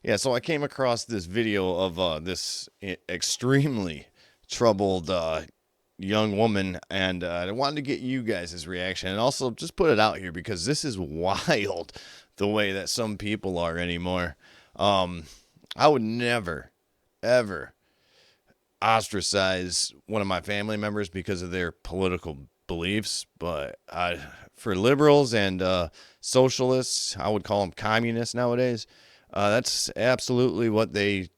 Yeah, so I came across this video of this extremely troubled young woman, and I wanted to get you guys' reaction and also just put it out here because this is wild the way that some people are anymore. Um, I would never, ever ostracize one of my family members because of their political beliefs, but for liberals and socialists, I would call them communists nowadays. That's absolutely what they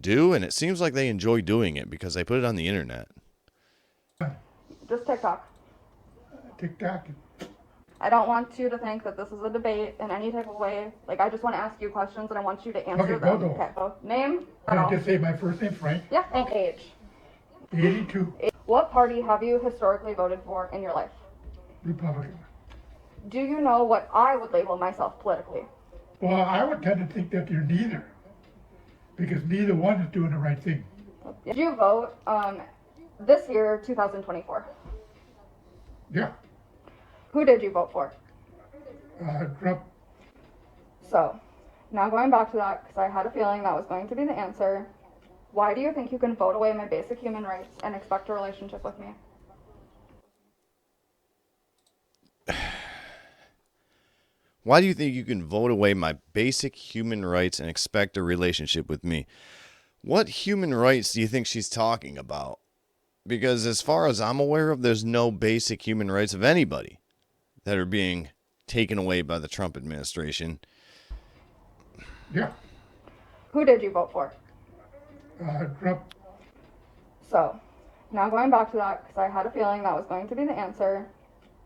do, and it seems like they enjoy doing it because they put it on the internet. Just TikTok. TikTok. I don't want you to think that this is a debate in any type of way. Like, I just want to ask you questions and I want you to answer Okay, go, them. go. Okay, so name? Can I just say my first name, Frank? Yeah, and age. 82, What party have you historically voted for in your life? Republican. Do you know what I would label myself politically? Well, I would tend to think that you're neither, because neither one is doing the right thing. Did you vote this year, 2024? Yeah. Who did you vote for? Trump. So, now going back to that, because I had a feeling that was going to be the answer. Why do you think you can vote away my basic human rights and expect a relationship with me? Why do you think you can vote away my basic human rights and expect a relationship with me? What human rights do you think she's talking about? Because as far as I'm aware of, there's no basic human rights of anybody that are being taken away by the Trump administration. Yeah. Who did you vote for? Trump. So, now going back to that, because I had a feeling that was going to be the answer.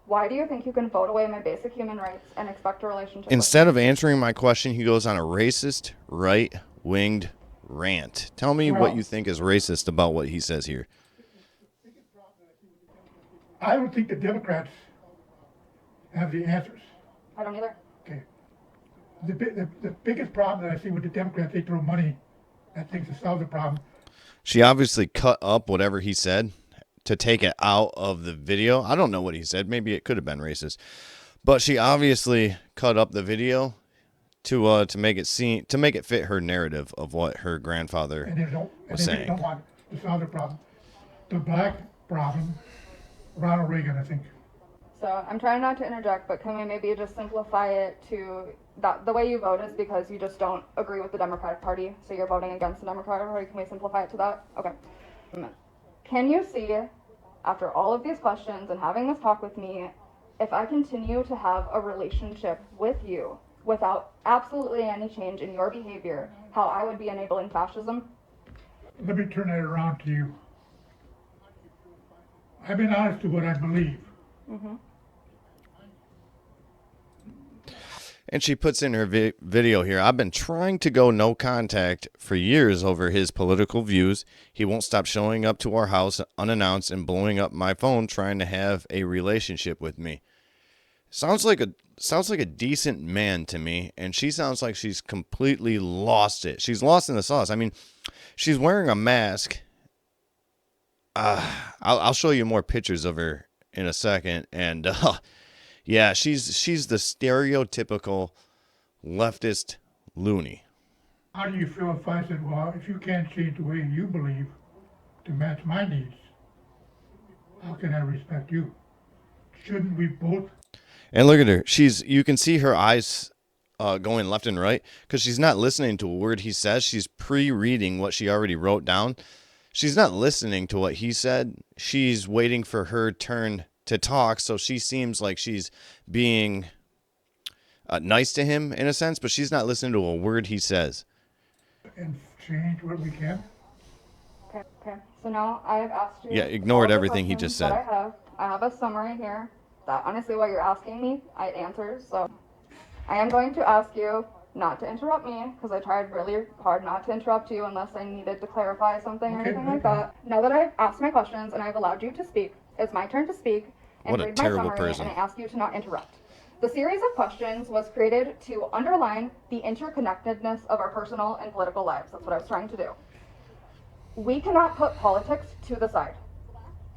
Why do you think you can vote away my basic human rights and expect a relationship Instead of answering my question, he goes on a racist, right-winged rant. Tell me what you think is racist about what he says here. I don't think the Democrats have the answers. I don't either. Okay. The biggest problem that I see with the Democrats, they throw money at things to solve the problem. She obviously cut up whatever he said to take it out of the video. I don't know what he said. Maybe it could have been racist. But she obviously cut up the video to make it fit her narrative of what her grandfather was saying. They don't want to solve the problem. The black problem, Ronald Reagan, I think. So I'm trying not to interject, but can we maybe just simplify it to that the way you vote is because you just don't agree with the Democratic Party, so you're voting against the Democratic Party? Can we simplify it to that? Okay. Can you see, after all of these questions and having this talk with me, if I continue to have a relationship with you without absolutely any change in your behavior, how I would be enabling fascism? Let me turn that around to you. I've been honest to what I believe. Mm-hmm. And she puts in her video here, I've been trying to go no contact for years over his political views. He won't stop showing up to our house unannounced and blowing up my phone trying to have a relationship with me. Sounds like a decent man to me, and she sounds like she's completely lost it. She's lost in the sauce. I mean, she's wearing a mask. I'll show you more pictures of her in a second, and yeah, she's the stereotypical leftist loony. How do you feel if I said, well, if you can't change the way you believe to match my needs, how can I respect you? Shouldn't we both? And look at her. You can see her eyes going left and right because she's not listening to a word he says. She's pre-reading what she already wrote down. She's not listening to what he said. She's waiting for her turn to talk, so she seems like she's being nice to him in a sense, but she's not listening to a word he says. And change what we can? Okay. So now I have asked you. Yeah, ignored all the everything he just said. that I have a summary here that honestly what you're asking me, I answered. So I am going to ask you not to interrupt me because I tried really hard not to interrupt you unless I needed to clarify something or anything like that. Now that I've asked my questions and I've allowed you to speak, it's my turn to speak and What a read my terrible summary, person. and I ask you to not interrupt. The series of questions was created to underline the interconnectedness of our personal and political lives. That's what I was trying to do. We cannot put politics to the side.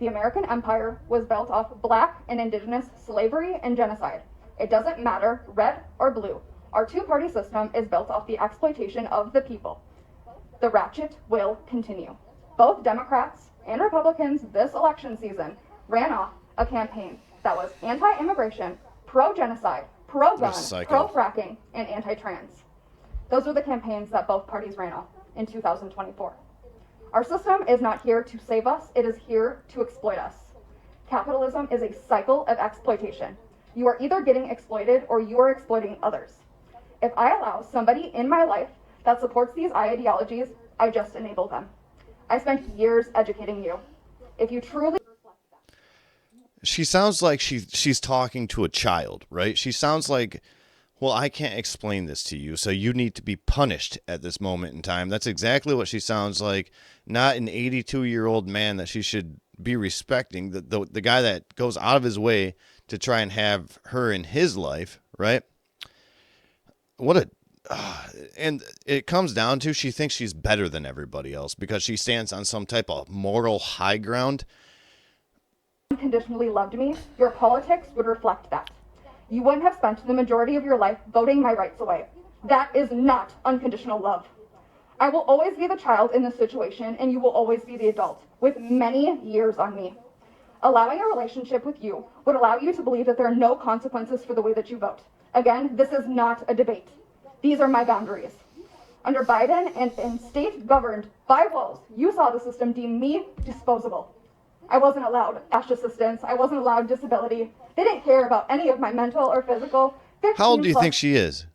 The American empire was built off black and indigenous slavery and genocide. It doesn't matter, red or blue. Our two-party system is built off the exploitation of the people. The ratchet will continue. Both Democrats and Republicans this election season ran off a campaign that was anti-immigration, pro-genocide, pro-gun, pro-fracking, and anti-trans. Those were the campaigns that both parties ran off in 2024. Our system is not here to save us, it is here to exploit us. Capitalism is a cycle of exploitation. You are either getting exploited or you are exploiting others. If I allow somebody in my life that supports these ideologies, I just enable them. I spent years educating you. If you truly... She sounds like she's talking to a child, right? She sounds like, well, I can't explain this to you, so you need to be punished at this moment in time. That's exactly what she sounds like. Not an 82-year-old man that she should be respecting, the guy that goes out of his way to try and have her in his life, right? And it comes down to she thinks she's better than everybody else because she stands on some type of moral high ground. Unconditionally loved me, your politics would reflect that. You wouldn't have spent the majority of your life voting my rights away. That is not unconditional love. I will always be the child in this situation, and you will always be the adult, with many years on me. Allowing a relationship with you would allow you to believe that there are no consequences for the way that you vote. Again, this is not a debate. These are my boundaries. Under Biden and in state governed by wolves, you saw the system deem me disposable. I wasn't allowed cash assistance. I wasn't allowed disability. They didn't care about any of my mental or physical. How old do you think she is?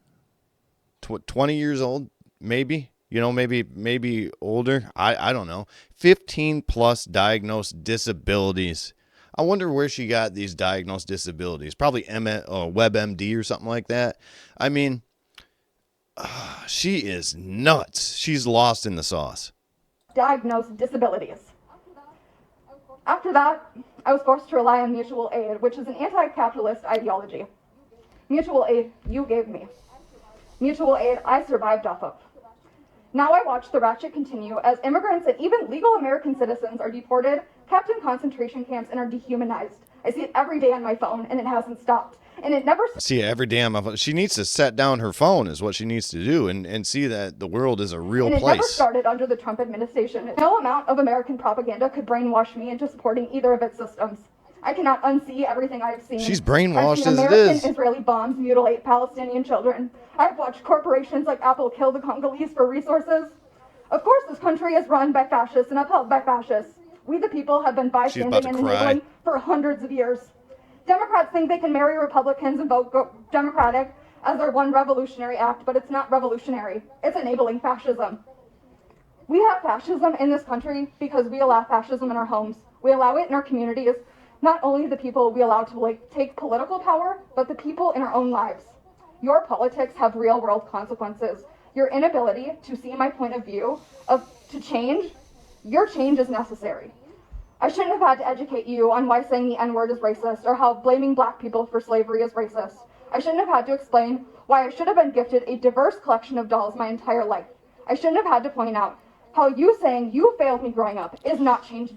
20 years old, maybe? You know, maybe older. I don't know. 15 plus diagnosed disabilities. I wonder where she got these diagnosed disabilities. Probably WebMD or something like that. I mean, she is nuts. She's lost in the sauce. Diagnosed disabilities. After that, I was forced to rely on mutual aid, which is an anti-capitalist ideology. Mutual aid you gave me. Mutual aid I survived off of. Now I watch the ratchet continue as immigrants and even legal American citizens are deported, kept in concentration camps, and are dehumanized. I see it every day on my phone, and it hasn't stopped. And it never... See it every day on my phone. She needs to set down her phone is what she needs to do and see that the world is a real place. And it never started under the Trump administration. No amount of American propaganda could brainwash me into supporting either of its systems. I cannot unsee everything I've seen. She's brainwashed as it is. Israeli bombs mutilate Palestinian children. I've watched corporations like Apple kill the Congolese for resources. Of course, this country is run by fascists and upheld by fascists. We the people have been bystanding and enabling for hundreds of years. Democrats think they can marry Republicans and vote Democratic as their one revolutionary act, but it's not revolutionary. It's enabling fascism. We have fascism in this country because we allow fascism in our homes. We allow it in our communities. Not only the people we allow to take political power, but the people in our own lives. Your politics have real world consequences. Your inability to see my point of view to change, your change is necessary. I shouldn't have had to educate you on why saying the N-word is racist or how blaming black people for slavery is racist. I shouldn't have had to explain why I should have been gifted a diverse collection of dolls my entire life. I shouldn't have had to point out how you saying you failed me growing up is not change.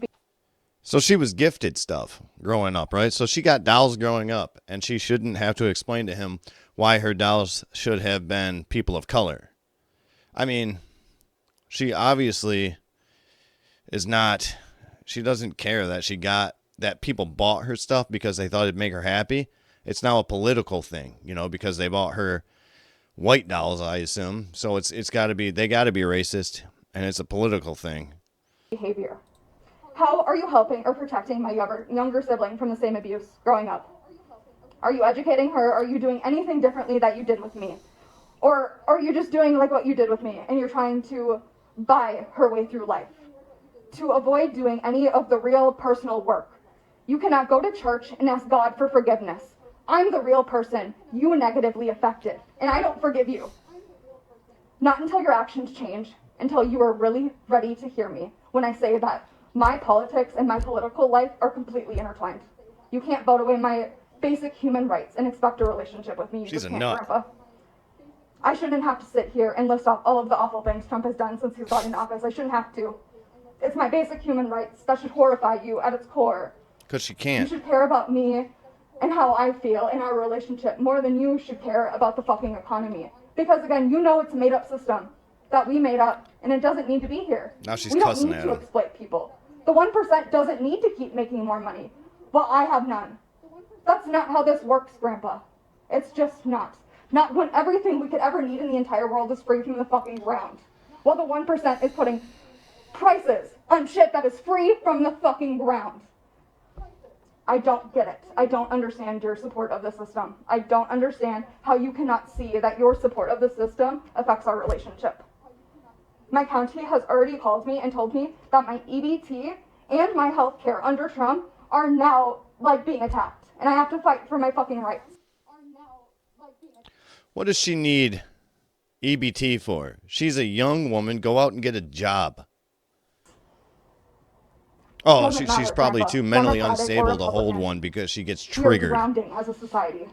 So she was gifted stuff growing up, right? So she got dolls growing up, and she shouldn't have to explain to him why her dolls should have been people of color. I mean, she obviously is not... She doesn't care that people bought her stuff because they thought it'd make her happy. It's now a political thing, because they bought her white dolls, I assume. So they got to be racist, and it's a political thing. Behavior. How are you helping or protecting my younger sibling from the same abuse growing up? Are you educating her? Are you doing anything differently that you did with me? Or are you just doing like what you did with me and you're trying to buy her way through life? To avoid doing any of the real personal work. You cannot go to church and ask God for forgiveness. I'm the real person you negatively affected, and I don't forgive you. Not until your actions change, until you are really ready to hear me when I say that my politics and my political life are completely intertwined. You can't vote away my basic human rights and expect a relationship with me. She's a nut. Grandpa. I shouldn't have to sit here and list off all of the awful things Trump has done since he's got in office. I shouldn't have to. It's my basic human rights that should horrify you at its core. Because she can't. You should care about me and how I feel in our relationship more than you should care about the fucking economy. Because again, you know it's a made up system that we made up, and it doesn't need to be here. Now she's We don't cussing need at to him. exploit people. The 1% doesn't need to keep making more money. Well, I have none. That's not how this works, Grandpa. It's just not. Not when everything we could ever need in the entire world is free from the fucking ground. While the 1% is putting prices on shit that is free from the fucking ground. I don't get it. I don't understand your support of the system. I don't understand how you cannot see that your support of the system affects our relationship. My county has already called me and told me that my EBT and my health care under Trump are now like being attacked. And I have to fight for my fucking rights. What does she need EBT for? She's a young woman. Go out and get a job. Oh, Doesn't she's matter, probably Grandpa. too mentally Democratic or unstable to hold Republican. one because she gets We are triggered. drowning as a society.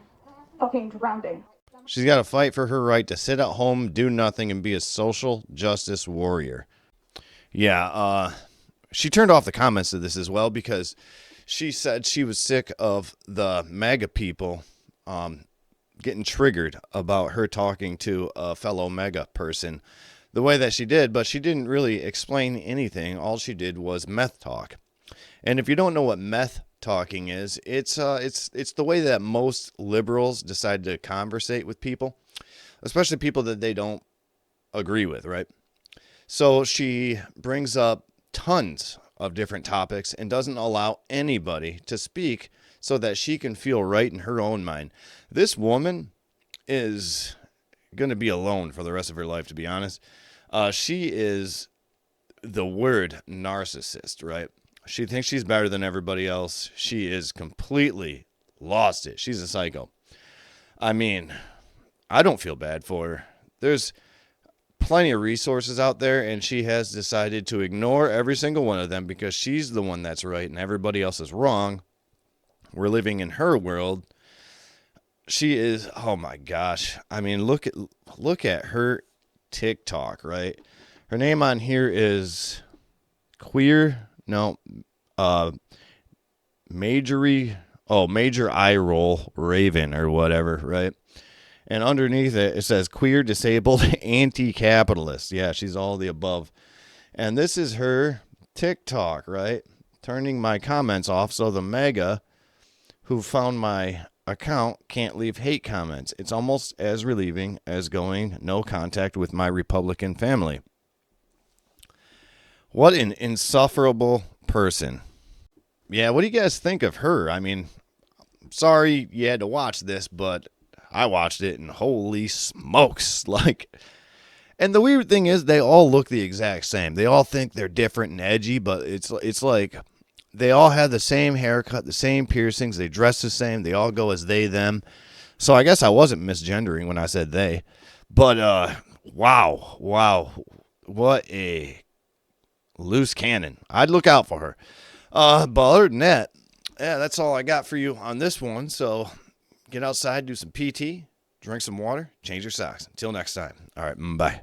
Fucking drowning. She's got to fight for her right to sit at home, do nothing, and be a social justice warrior. Yeah, she turned off the comments of this as well because she said she was sick of the MAGA people getting triggered about her talking to a fellow MAGA person the way that she did, but she didn't really explain anything. All she did was meth talk. And if you don't know what meth talking is, it's the way that most liberals decide to conversate with people, especially people that they don't agree with, right? So she brings up tons of different topics and doesn't allow anybody to speak so that she can feel right in her own mind. This woman is going to be alone for the rest of her life, to be honest. She is the word narcissist, right? She thinks she's better than everybody else. She is completely lost it. She's a psycho. I mean, I don't feel bad for her. There's plenty of resources out there, and she has decided to ignore every single one of them because she's the one that's right and everybody else is wrong. We're living in her world. She is, oh my gosh. I mean, look at her TikTok, right? Her name on here is Major Eye Roll Raven or whatever, right? And underneath it says queer, disabled, anti-capitalist. Yeah, she's all the above. And this is her TikTok, right? Turning my comments off so the MAGA who found my account can't leave hate comments. It's almost as relieving as going no contact with my Republican family. What an insufferable person. Yeah, what do you guys think of her? I mean, sorry you had to watch this, but I watched it and holy smokes. And the weird thing is they all look the exact same. They all think they're different and edgy, but it's like they all have the same haircut, the same piercings, they dress the same, they all go as they, them. So I guess I wasn't misgendering when I said they. But wow. What a loose cannon. I'd look out for her. But other than that, yeah, that's all I got for you on this one. So get outside, do some PT, drink some water, change your socks. Until next time. All right, bye.